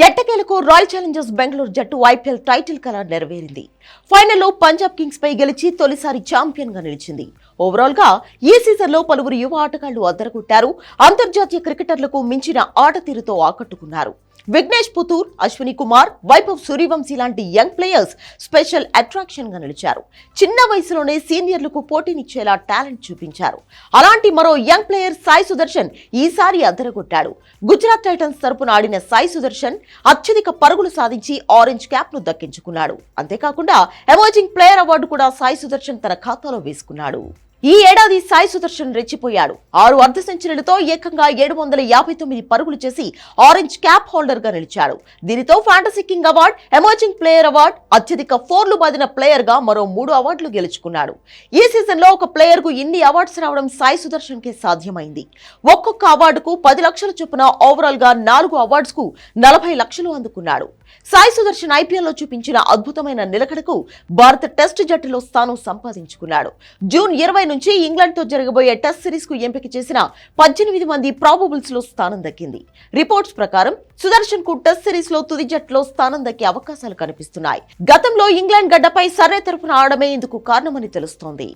ఎట్టకేలకు royal Challengers Bengaluru జట్టు IPL title కల నెరవేరింది. ఫైనల్లో పంజాబ్ కింగ్స్ పై గెలిచి తొలిసారి ఛాంపియన్ గా నిలిచింది. ఓవరాల్ గా ఈ సీజన్ లో పలువురు యువ ఆటగాళ్లు అదరగొట్టారు. అంతర్జాతీయ క్రికెటర్లకు మించిన ఆట తీరుతో ఆకట్టుకున్నారు. విఘ్నేష్ పుతూర్, అశ్విని కుమార్, వైభవ్ సూర్యవంశీ లాంటి యంగ్ ప్లేయర్స్ స్పెషల్ అట్రాక్షన్ గా నిలిచారు. చిన్న వయసులోనే సీనియర్లకు పోటీనిచ్చేలా టాలెంట్ చూపించారు. అలాంటి మరో యంగ్ ప్లేయర్ సాయి సుదర్శన్ ఈసారి అదరగొట్టాడు. గుజరాత్ టైటన్స్ తరపున ఆడిన సాయి సుదర్శన్ అత్యధిక పరుగులు సాధించి ఆరెంజ్ క్యాప్ ను దక్కించుకున్నాడు. అంతేకాకుండా ఎమర్జింగ్ ప్లేయర్ అవార్డు కూడా సాయి సుదర్శన్ తన ఖాతాలో వేసుకున్నాడు. ఈ ఏడాది సాయి సుదర్శన్ రెచ్చిపోయాడు. 6 అర్ధ సెంచరీలతో ఏకంగా 759 పరుగులు చేసి ఆరెంజ్ క్యాప్ హోల్డర్ గా నిలిచాడు. దీనితో fantasy king award, emerging player award, అత్యధిక 4లు బాదిన ప్లేయర్ గా మరో 3 అవార్డులు గెలుచుకున్నాడు. ఈ సీజన్ లో ఒక ప్లేయర్ కు ఇన్ని అవార్డ్స్ రావడం సాయి సుదర్శన్ కి సాధ్యమైంది. ఒక్కొక్క అవార్డుకు 10 లక్షల చొప్పున ఓవరాల్ గా 4 అవార్డ్స్ కు 40 లక్షలు అందుకున్నాడు. సాయి సుదర్శన్ ఐపీఎల్ లో చూపించిన అద్భుతమైన నిలకడకు భారత టెస్ట్ జట్టులో స్థానం సంపాదించుకున్నాడు. జూన్ 20 నుంచి ఇంగ్లాండ్ తో జరగబోయే టెస్ట్ సిరీస్ కు ఎంపిక చేసిన 18 మంది ప్రాబబుల్స్ లో స్థానం దక్కింది. రిపోర్ట్స్ ప్రకారం సుదర్శన్ కు టెస్ట్ సిరీస్ లో తుది జట్టులో స్థానం దక్కే అవకాశాలు కనిపిస్తున్నాయి. గతంలో ఇంగ్లాండ్ గడ్డపై సర్రే తరపున ఆడమే ఇందుకు కారణమని తెలుస్తోంది.